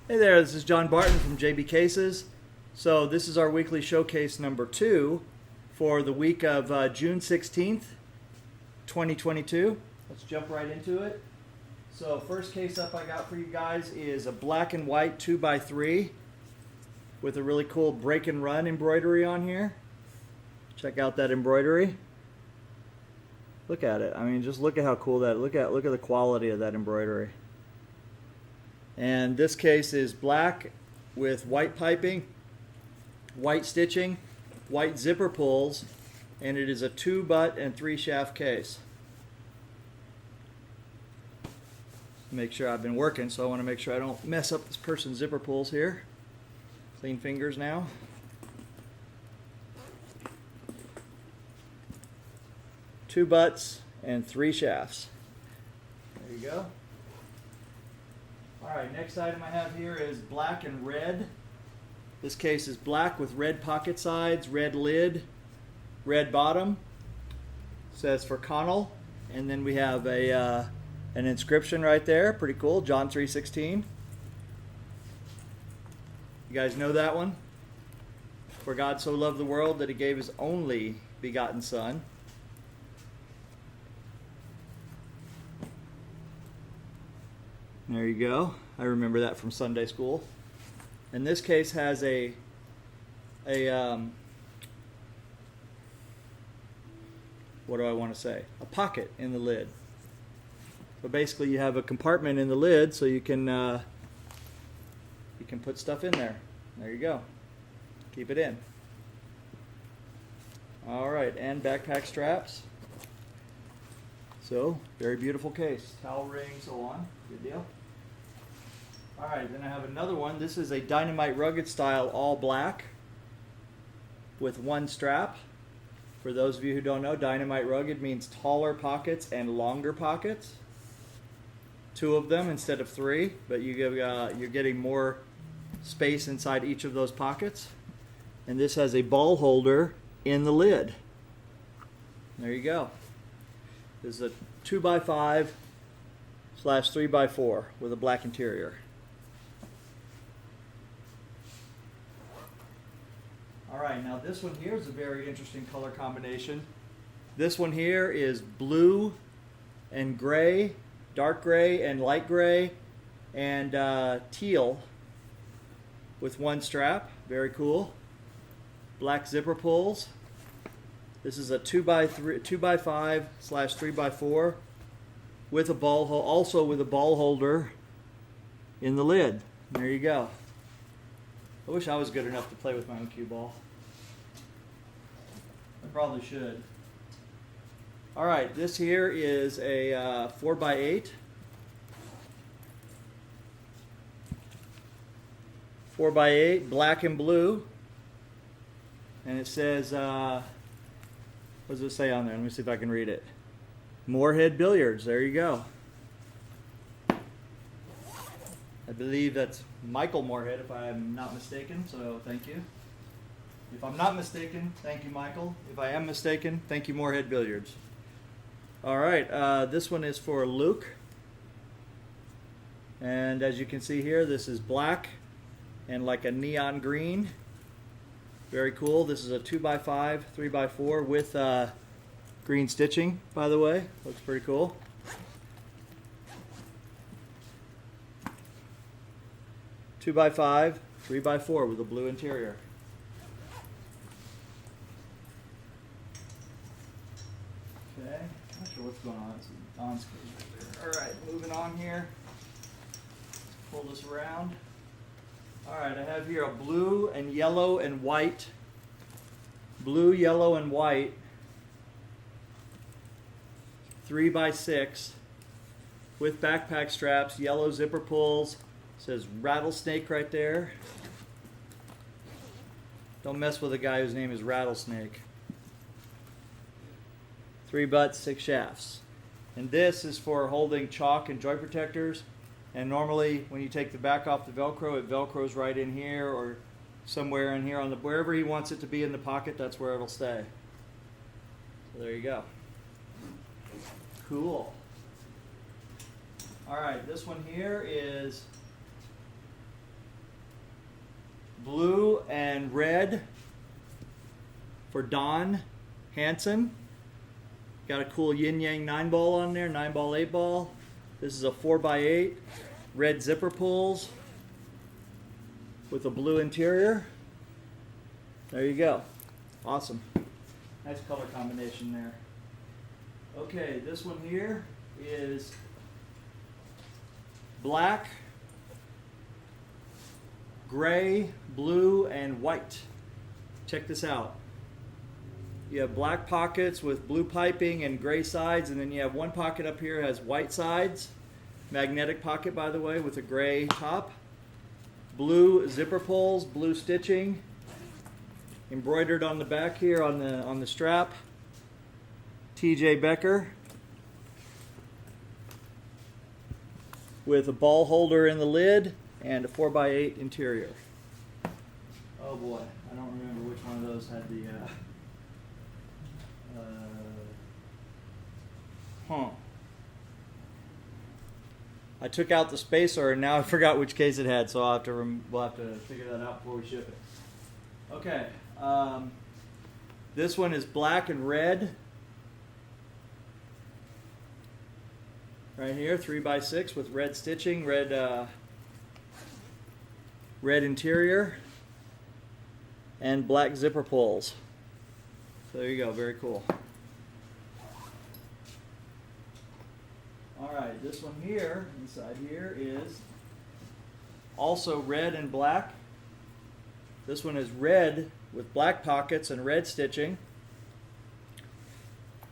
Hey there, this is John Barton from JB Cases. So this is our weekly showcase number 2 for the week of June 16th, 2022. Let's jump right into it. So first case up I got for you guys is a black and white 2x3 with a really cool break and run embroidery on here. Check out that embroidery. Look at it. I mean, just look at how cool that. Look at the quality of that embroidery. And this case is black with white piping, white stitching, white zipper pulls, and it is a 2-butt and 3-shaft case. Make sure I've been working, so I want to make sure I don't mess up this person's zipper pulls here. Clean fingers now. Two butts and 3 shafts. There you go. Alright, next item I have here is black and red. This case is black with red pocket sides, red lid, red bottom. Says for Connell. And then we have an inscription right there. Pretty cool. John 3:16. You guys know that one? For God so loved the world that he gave his only begotten Son. There you go. I remember that from Sunday school. And this case has a what do I want to say? A pocket in the lid. So basically, you have a compartment in the lid, so you can put stuff in there. There you go. Keep it in. All right, and backpack straps. So, very beautiful case. Towel ring, so on. Good deal. Alright, then I have another one. This is a Dynamite Rugged style all black with 1 strap. For those of you who don't know, Dynamite Rugged means taller pockets and longer pockets. 2 of them instead of 3, but you're getting more space inside each of those pockets. And this has a ball holder in the lid. There you go. This is a 2x5/3x4 with a black interior. Alright, now this one here is a very interesting color combination. This one here is blue and gray, dark gray and light gray, and teal with 1 strap. Very cool. Black zipper pulls. This is a 2x5/3x4 with a ball also with a ball holder in the lid. There you go. I wish I was good enough to play with my own cue ball. I probably should. All right, this here is a 4x8. 4x8, black and blue, and it says. What does it say on there? Let me see if I can read it. Moorhead Billiards. There you go. I believe that's Michael Moorhead, if I'm not mistaken, so thank you. If I'm not mistaken, thank you, Michael. If I am mistaken, thank you, Moorhead Billiards. All right, this one is for Luke. And as you can see here, this is black and like a neon green. Very cool. This is a 2x5/3x4 with green stitching, by the way. Looks pretty cool. Two by 5/3x4 with a blue interior. Okay, not sure what's going on. It's on screen right there. All right, moving on here. Let's pull this around. Alright, I have here a blue and yellow and white. Blue, yellow, and white. 3x6 with backpack straps, yellow zipper pulls. It says rattlesnake right there. Don't mess with a guy whose name is Rattlesnake. 3 butts, 6 shafts. And this is for holding chalk and joint protectors. And normally, when you take the back off the Velcro, it Velcros right in here or somewhere in here on the wherever he wants it to be in the pocket. That's where it'll stay. So there you go. Cool. All right, this one here is for Don Hansen. Got a cool yin yang 9-ball on there, 9-ball, 8-ball. This is a 4x8, red zipper pulls with a blue interior. There you go. Awesome. Nice color combination there. Okay, this one here is black, gray, blue, and white. Check this out. You have black pockets with blue piping and gray sides, and then you have one pocket up here has white sides. Magnetic pocket, by the way, with a gray top. Blue zipper pulls, blue stitching, embroidered on the back here on the strap. TJ Becker with a ball holder in the lid and a 4x8 interior. Oh boy, I don't remember which one of those had the I took out the spacer and now I forgot which case it had, so we'll have to figure that out before we ship it. Okay, this one is black and red. Right here, 3x6 with red stitching, red interior, and black zipper pulls. So there you go, very cool. Alright, this one here, inside here, is also red and black. This one is red with black pockets and red stitching.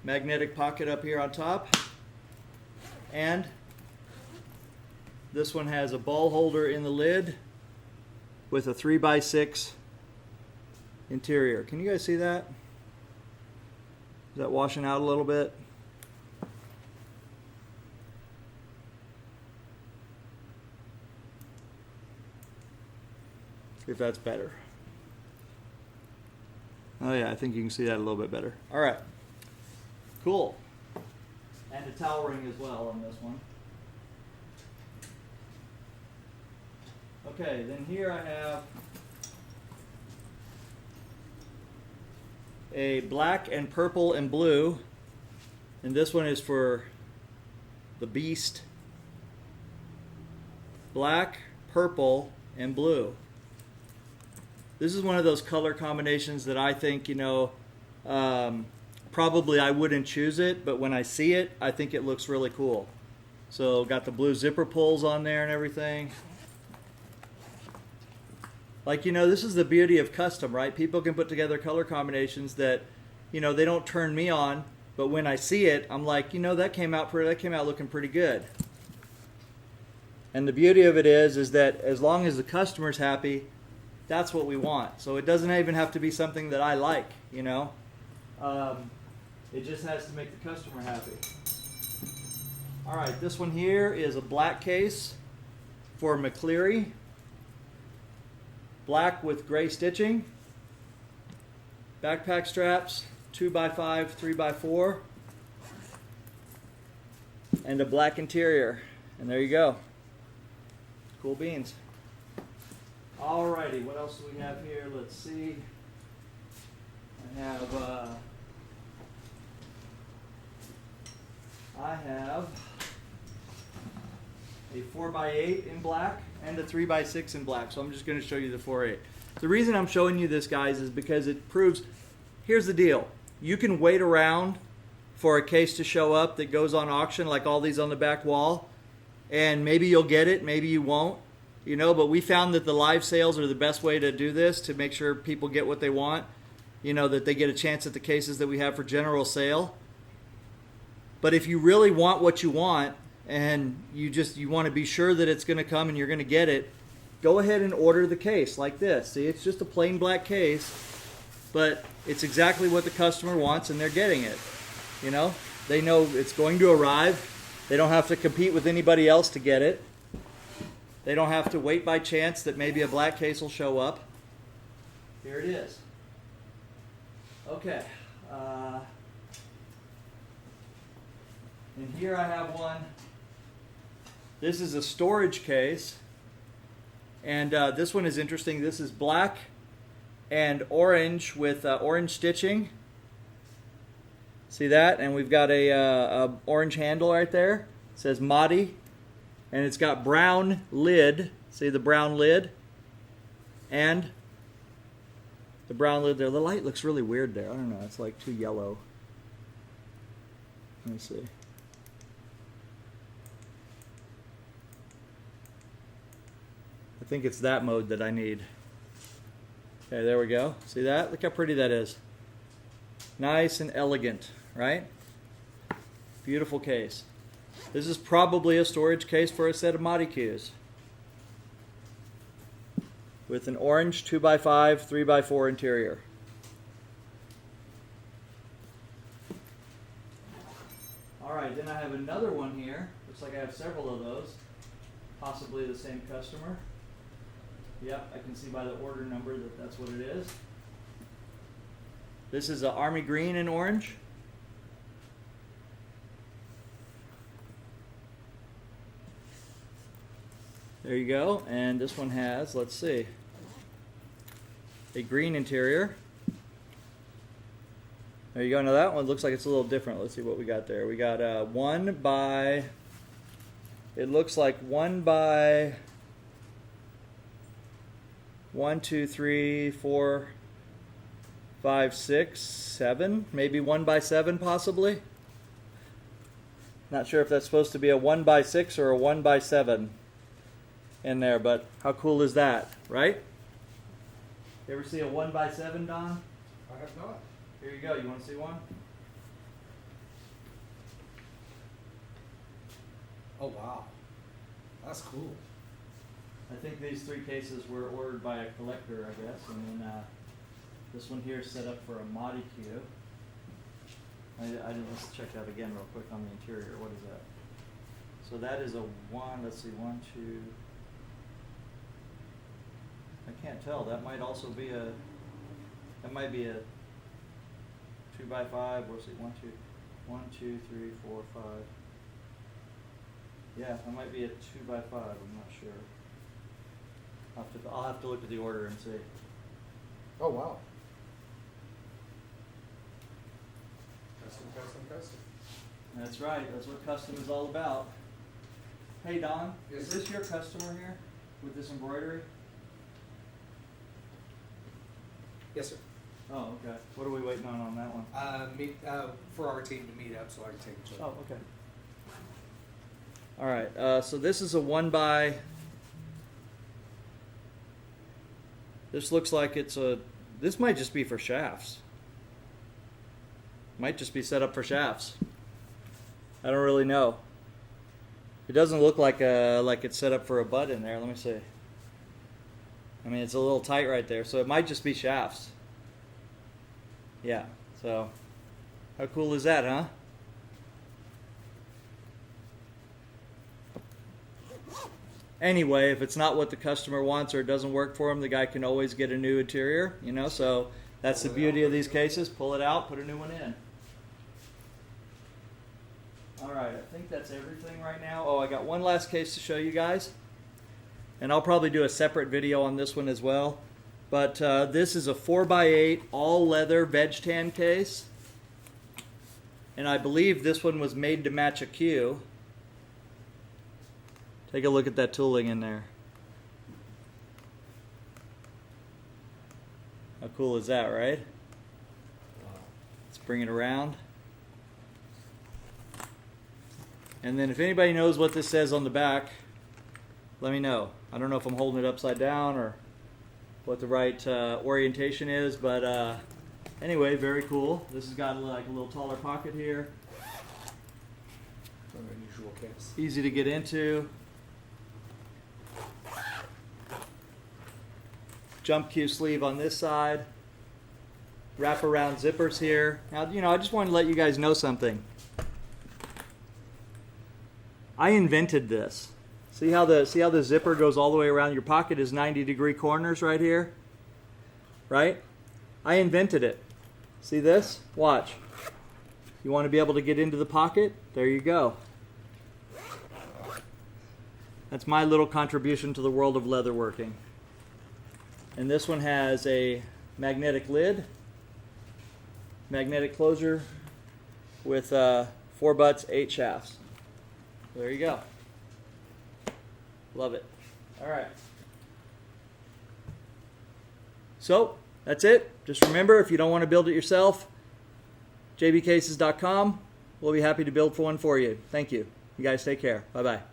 Magnetic pocket up here on top. And this one has a ball holder in the lid with a 3x6 interior. Can you guys see that? Is that washing out a little bit? See if that's better. Oh yeah, I think you can see that a little bit better. All right, cool. And a towel ring as well on this one. Okay, then here I have a black and purple and blue, and this one is for the beast. Black, purple, and blue. This is one of those color combinations that I think, probably I wouldn't choose it, but when I see it, I think it looks really cool. So got the blue zipper pulls on there and everything. Like, this is the beauty of custom, right? People can put together color combinations that, they don't turn me on, but when I see it, I'm like, that came out looking pretty good. And the beauty of it is that as long as the customer's happy, that's what we want. So it doesn't even have to be something that I like, It just has to make the customer happy. All right, this one here is a black case for McCleary. Black with gray stitching. Backpack straps, 2x5, 3x4. And a black interior. And there you go. Cool beans. Alrighty, what else do we have here? Let's see. I have a 4x8 in black and a 3x6 in black. So I'm just going to show you the 4x8. The reason I'm showing you this, guys, is because it proves, here's the deal. You can wait around for a case to show up that goes on auction, like all these on the back wall, and maybe you'll get it, maybe you won't. But we found that the live sales are the best way to do this, to make sure people get what they want, that they get a chance at the cases that we have for general sale. But if you really want what you want, and you want to be sure that it's going to come and you're going to get it, go ahead and order the case like this. See, it's just a plain black case, but it's exactly what the customer wants, and they're getting it. They know it's going to arrive. They don't have to compete with anybody else to get it. They don't have to wait by chance that maybe a black case will show up. Here it is. Okay. And here I have one. This is a storage case. And this one is interesting. This is black and orange with orange stitching. See that? And we've got a orange handle right there. It says Madi, and it's got brown lid. See the brown lid? And the brown lid there. The light looks really weird there. I don't know. It's like too yellow. Let me see. I think it's that mode that I need. Okay, there we go. See that? Look how pretty that is. Nice and elegant, right? Beautiful case. This is probably a storage case for a set of Madi cues. With an orange 2x5, 3x4 interior. Alright, then I have another one here. Looks like I have several of those. Possibly the same customer. Yep, I can see by the order number that that's what it is. This is an army green and orange. There you go. And this one has, let's see, a green interior. There you go. Now that one looks like it's a little different. Let's see what we got there. We got it looks like 1 by 1, 2, 3, 4, 5, 6, 7. Maybe 1 by 7 possibly. Not sure if that's supposed to be a 1 by 6 or a 1 by 7 in there, but how cool is that, right? You ever see a 1 by 7, Don? I have not. Here you go. You want to see one? Oh wow, that's cool. I think these 3 cases were ordered by a collector, I guess, and then this one here is set up for a Madi cue. Let's check that again real quick on the interior. What is that? So that is a 1. Let's see, 1, 2. I can't tell. That might also be a. That might be a 2 by 5. We'll see. 1, 2, 1, 2, 3, 4, 5. Yeah, that might be a 2 by 5. I'm not sure. I'll have to look at the order and see. Oh wow. Custom, custom, custom. That's right. That's what custom is all about. Hey Don, Yes, is sir. this your customer here with this embroidery? Yes, sir. Oh, okay. What are we waiting on that one? For our team to meet up so I can take a picture. Oh, okay. All right. So this is a 1 by. This looks like it's a. This might just be for shafts. Might just be set up for shafts. I don't really know. It doesn't look like it's set up for a butt in there. Let me see. I mean, it's a little tight right there, so it might just be shafts. Yeah. So, how cool is that, huh? Anyway, if it's not what the customer wants or it doesn't work for him, the guy can always get a new interior, you know, so that's the beauty of these cases. Pull it out, put a new one in. All right, I think that's everything right now. Oh, I got one last case to show you guys, and I'll probably do a separate video on this one as well. But this is a 4x8 all leather veg tan case, and I believe this one was made to match a cue. Take a look at that tooling in there. How cool is that, right? Let's bring it around. And then if anybody knows what this says on the back, let me know. I don't know if I'm holding it upside down or what the right orientation is, but anyway, very cool. This has got like a little taller pocket here. An unusual case. Easy to get into. Jump cue sleeve on this side. Wrap around zippers here. Now, you know, I just wanted to let you guys know something. I invented this. See how the zipper goes all the way around your pocket is 90-degree corners right here? Right? I invented it. See this? Watch. You want to be able to get into the pocket? There you go. That's my little contribution to the world of leatherworking. And this one has a magnetic lid, magnetic closure with 4 butts, 8 shafts. There you go. Love it. All right. So that's it. Just remember, if you don't want to build it yourself, jbcases.com. We'll be happy to build one for you. Thank you. You guys take care. Bye-bye.